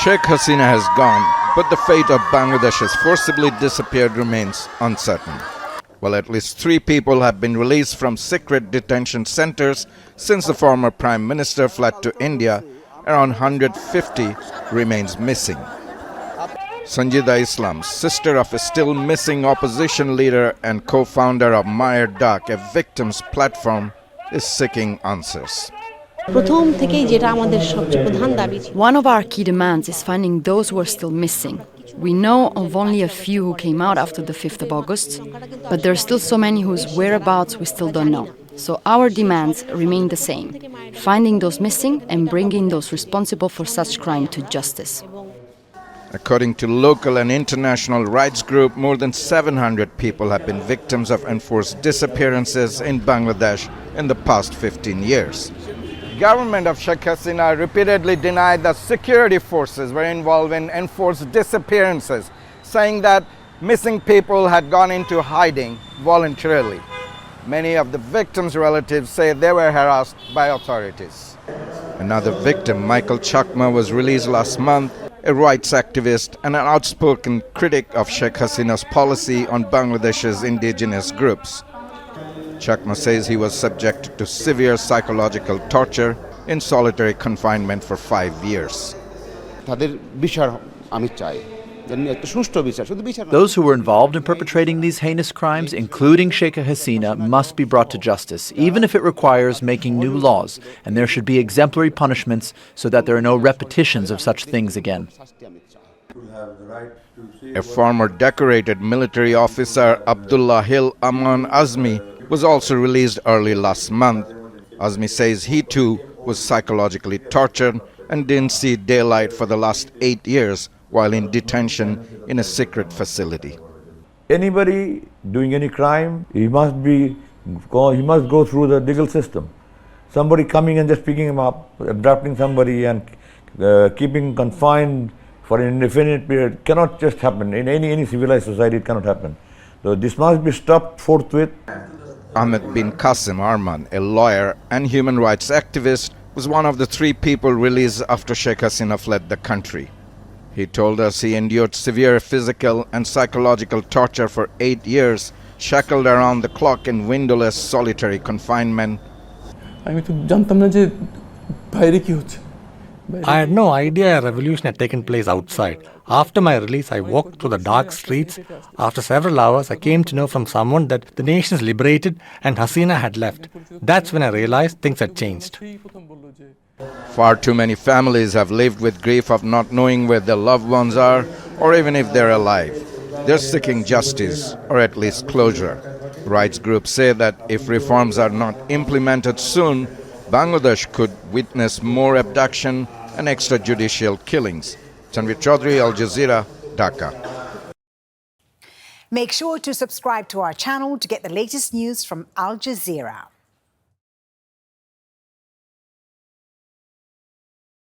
Sheikh Hasina has gone, but the fate of Bangladesh's forcibly disappeared remains uncertain. Well, at least 3 people have been released from secret detention centers since the former Prime Minister fled to India. Around 150 remains missing. Sanjida Islam, sister of a still missing opposition leader and co-founder of Mayer Dak, a victims platform, is seeking answers. One of our key demands is finding those who are still missing. We know of only a few who came out after the 5th of August, but there are still so many whose whereabouts we still don't know. So our demands remain the same: finding those missing and bringing those responsible for such crime to justice. According to local and international rights groups, more than 700 people have been victims of enforced disappearances in Bangladesh in the past 15 years. The government of Sheikh Hasina repeatedly denied that security forces were involved in enforced disappearances, saying that missing people had gone into hiding voluntarily. Many of the victims' relatives say they were harassed by authorities. Another victim, Michael Chakma, was released last month, a rights activist and an outspoken critic of Sheikh Hasina's policy on Bangladesh's indigenous groups. Chakma says he was subjected to severe psychological torture in solitary confinement for 5 years. Those who were involved in perpetrating these heinous crimes, including Sheikh Hasina, must be brought to justice, even if it requires making new laws, and there should be exemplary punishments so that there are no repetitions of such things again. A former decorated military officer, Abdullah Hil Aman Azmi, was also released early last month. Azmi says he too was psychologically tortured and didn't see daylight for the last 8 years while in detention in a secret facility. Anybody doing any crime, he must go through the legal system. Somebody coming and just picking him up, abducting somebody and keeping confined for an indefinite period cannot just happen. In any civilized society, it cannot happen. So this must be stopped forthwith. Ahmed bin Qasim Arman, a lawyer and human rights activist, was one of the 3 people released after Sheikh Hasina fled the country. He told us he endured severe physical and psychological torture for 8 years, shackled around the clock in windowless solitary confinement. I had no idea a revolution had taken place outside. After my release, I walked through the dark streets. After several hours, I came to know from someone that the nation is liberated and Hasina had left. That's when I realized things had changed. Far too many families have lived with grief of not knowing where their loved ones are, or even if they're alive. They're seeking justice, or at least closure. Rights groups say that if reforms are not implemented soon, Bangladesh could witness more abduction and extrajudicial killings. Tanvir, Chowdhury, Al Jazeera, Dhaka. Make sure to subscribe to our channel to get the latest news from Al Jazeera.